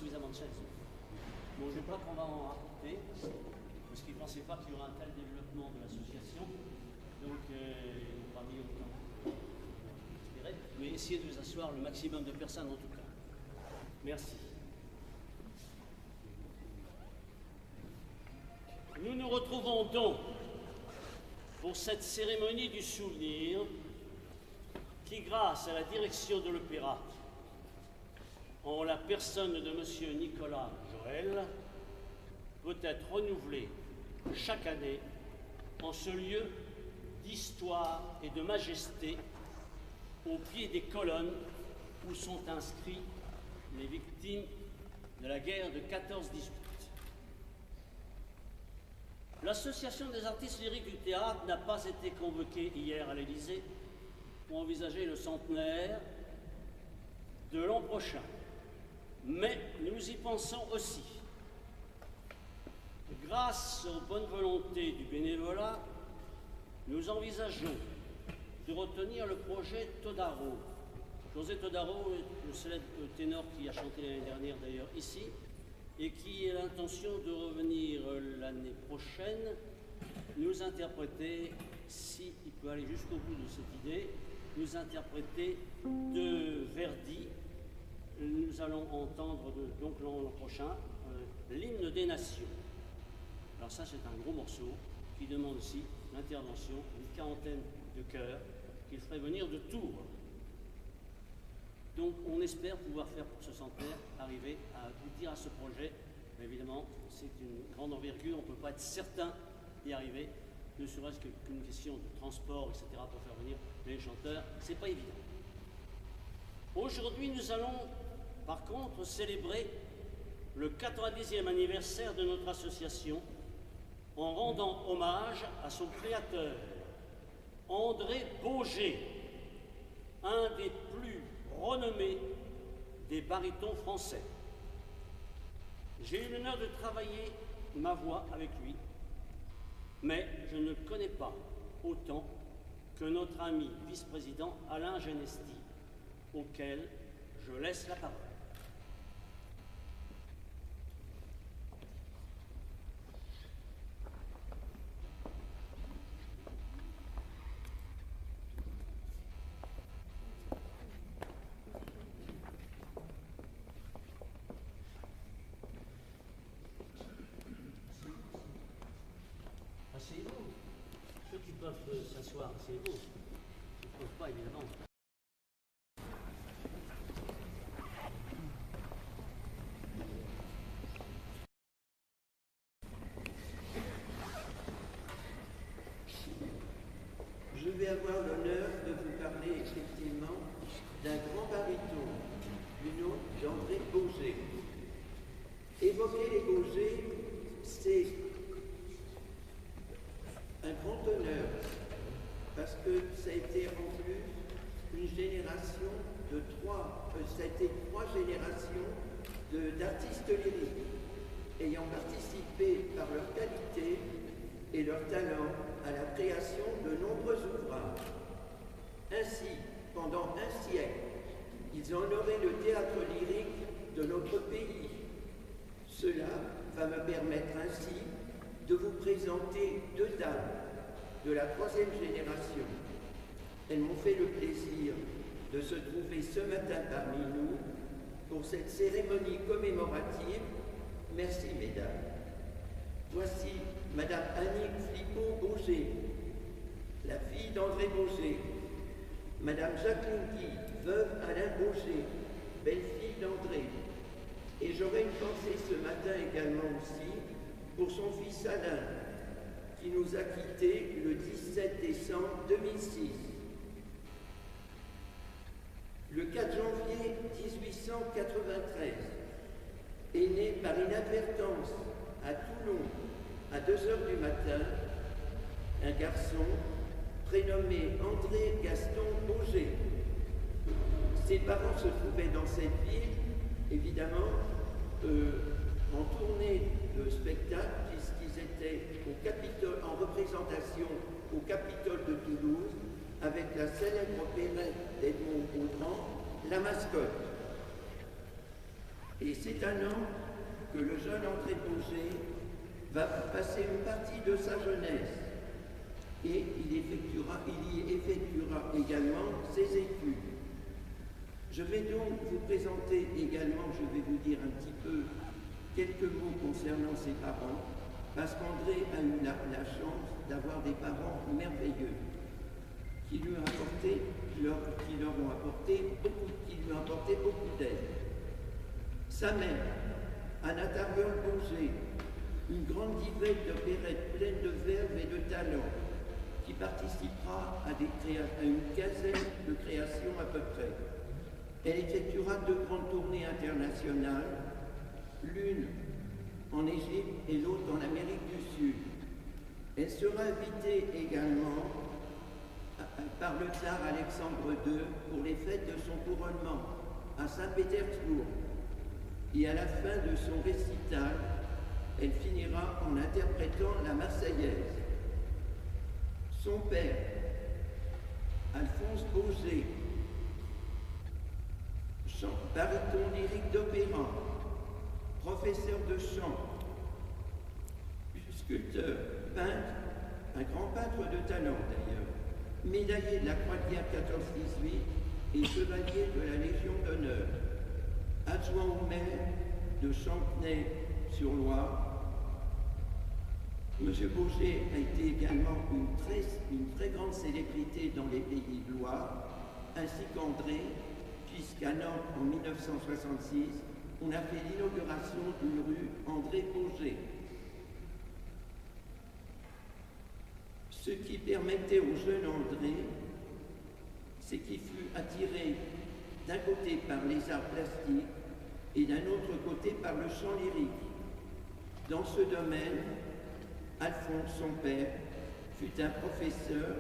suffisamment de chaises. Bon, je crois qu'on va en rapporter, parce qu'ils ne pensaient pas qu'il y aurait un tel développement de l'association. Donc, ils n'ont pas mis autant espéré. Mais essayez de vous asseoir le maximum de personnes en tout cas. Merci. Nous nous retrouvons donc pour cette cérémonie du souvenir qui, grâce à la direction de l'Opéra, en la personne de M. Nicolas Joël, peut être renouvelée chaque année en ce lieu d'histoire et de majesté au pied des colonnes où sont inscrits les victimes de la guerre de 14-18. L'Association des artistes lyriques du théâtre n'a pas été convoquée hier à l'Élysée pour envisager le centenaire de l'an prochain. Mais nous y pensons aussi. Grâce aux bonnes volontés du bénévolat, nous envisageons de retenir le projet Todaro. José Todaro est le célèbre ténor qui a chanté l'année dernière d'ailleurs ici, et qui a l'intention de revenir l'année prochaine, nous interpréter, s'il peut aller jusqu'au bout de cette idée, nous interpréter de Verdi. Nous allons entendre donc l'an prochain l'hymne des nations. Alors ça c'est un gros morceau qui demande aussi l'intervention d'une quarantaine de chœurs qu'il ferait venir de Tours. Donc on espère pouvoir faire pour ce centenaire arriver à aboutir à ce projet. Mais évidemment, c'est une grande envergure, on ne peut pas être certain d'y arriver, ne serait-ce qu'une question de transport, etc., pour faire venir les chanteurs, c'est pas évident. Aujourd'hui, nous allons par contre célébrer le 90e anniversaire de notre association en rendant hommage à son créateur, André Boger, un des plus renommé des barytons français. J'ai eu l'honneur de travailler ma voix avec lui, mais je ne le connais pas autant que notre ami vice-président Alain Genesti, auquel je laisse la parole. Asseyez-vous. Ceux qui peuvent s'asseoir, asseyez-vous. Ceux qui ne peuvent pas, évidemment. Je vais avoir l'honneur de vous parler effectivement d'un grand baryton du nom d'André Boger. Évoquer les Boger, c'est un grand honneur, parce que ça a été en plus une génération de ça a été trois générations d'artistes lyriques ayant participé par leur qualité et leur talent à la création de nombreux ouvrages. Ainsi, pendant un siècle, ils ont honoré le théâtre lyrique de notre pays. Cela va me permettre ainsi de vous présenter deux dames de la troisième génération. Elles m'ont fait le plaisir de se trouver ce matin parmi nous pour cette cérémonie commémorative. Merci, mesdames. Voici Madame Annick Flippot-Boger, la fille d'André Boger. Madame Jacqueline Guy, veuve Alain Boger, belle-fille d'André. Et j'aurai une pensée ce matin également aussi pour son fils Alain, qui nous a quittés le 17 décembre 2006. Le 4 janvier 1893, est né par inadvertance à Toulon, à 2 heures du matin, un garçon prénommé André Gaston Boger. Ses parents se trouvaient dans cette ville, évidemment, en tournée de spectacle, puisqu'ils étaient en représentation au Capitole de Toulouse, avec la célèbre opérette d'Edmond Audrand, La Mascotte. Et c'est un an que le jeune André Bourget va passer une partie de sa jeunesse et il y effectuera également ses études. Je vais donc vous présenter également, je vais vous dire un petit peu quelques mots concernant ses parents, parce qu'André a eu la chance d'avoir des parents merveilleux qui lui ont apporté beaucoup d'aide. Sa mère, Anna Bourget, une grande divette d'opérettes pleine de verve et de talent, qui participera à une quinzaine de créations à peu près. Elle effectuera 2 grandes tournées internationales, l'une en Égypte et l'autre en Amérique du Sud. Elle sera invitée également par le tsar Alexandre II pour les fêtes de son couronnement à Saint-Pétersbourg. Et à la fin de son récital, elle finira en interprétant la Marseillaise. Son père, Alphonse Bourget, baryton lyrique d'opéra, professeur de chant, sculpteur, peintre, un grand peintre de talent d'ailleurs, médaillé de la Croix de guerre 14-18 et chevalier de la Légion d'honneur, adjoint au maire de Champnay-sur-Loire. M. Bourget a été également une très grande célébrité dans les pays de Loire, ainsi qu'André, puisqu'à Nantes, en 1966, on a fait l'inauguration d'une rue André Bourget. Ce qui permettait au jeune André, c'est qu'il fut attiré d'un côté par les arts plastiques et d'un autre côté par le chant lyrique. Dans ce domaine, Alphonse, son père, fut un professeur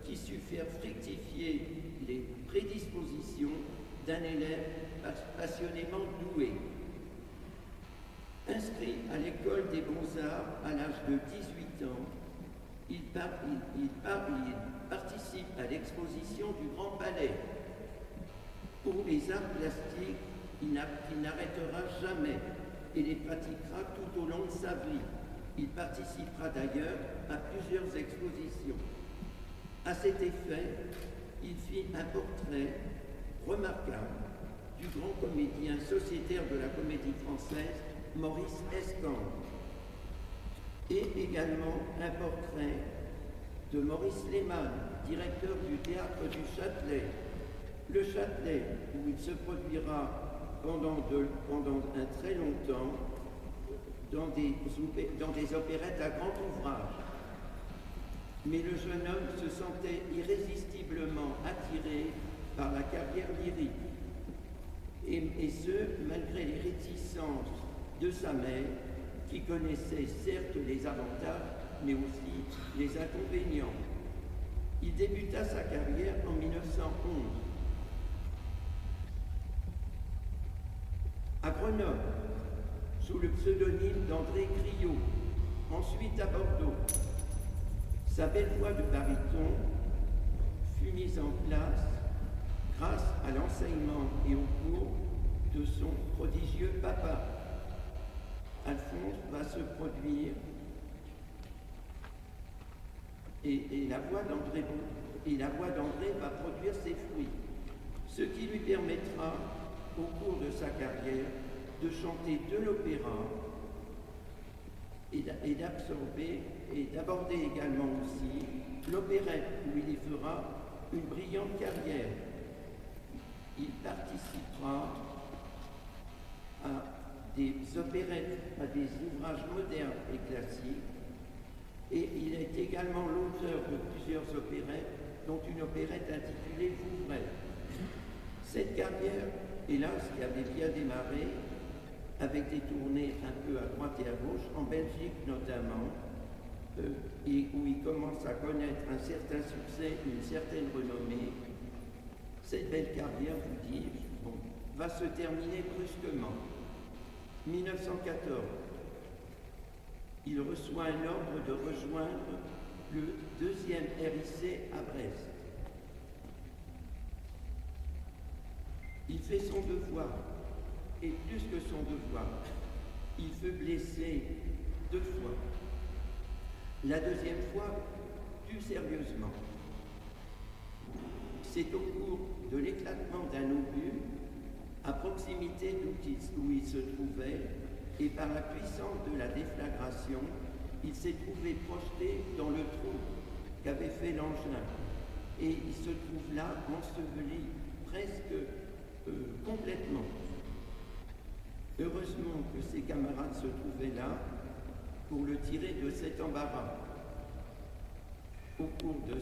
qui sut faire fructifier les prédispositions d'un élève passionnément doué. Inscrit à l'école des beaux-arts à l'âge de 18 ans, il participe à l'exposition du Grand Palais. Pour les arts plastiques, il n'arrêtera jamais et les pratiquera tout au long de sa vie. Il participera d'ailleurs à plusieurs expositions. À cet effet, il fit un portrait remarquable du grand comédien sociétaire de la Comédie Française, Maurice Escande, et également un portrait de Maurice Lehmann, directeur du théâtre du Châtelet. Le Châtelet, où il se produira pendant un très longtemps dans des opérettes à grand ouvrage. Mais le jeune homme se sentait irrésistiblement attiré par la carrière lyrique, et ce, malgré les réticences de sa mère, qui connaissait certes les avantages, mais aussi les inconvénients. Il débuta sa carrière en 1911. À Grenoble, sous le pseudonyme d'André Criot, ensuite à Bordeaux. Sa belle voix de baryton fut mise en place grâce à l'enseignement et au cours de son prodigieux papa. Alphonse va se produire et la voix d'André va produire ses fruits, ce qui lui permettra, au cours de sa carrière, de chanter de l'opéra et d'aborder également aussi l'opérette, où il y fera une brillante carrière. Il participera à des opérettes, à des ouvrages modernes et classiques, et il est également l'auteur de plusieurs opérettes, dont une opérette intitulée Vouvray. Cette carrière, hélas, qui avait bien démarré, avec des tournées un peu à droite et à gauche, en Belgique notamment, et où il commence à connaître un certain succès, une certaine renommée, cette belle carrière, vous dis, va se terminer brusquement. 1914, il reçoit un ordre de rejoindre le 2e RIC à Brest. Il fait son devoir et plus que son devoir. Il fut blessé 2 fois. La deuxième fois, plus sérieusement. C'est au cours de l'éclatement d'un obus, à proximité d'où il se trouvait, et par la puissance de la déflagration, il s'est trouvé projeté dans le trou qu'avait fait l'engin. Et il se trouve là, enseveli, presque complètement. Heureusement que ses camarades se trouvaient là pour le tirer de cet embarras. Au cours de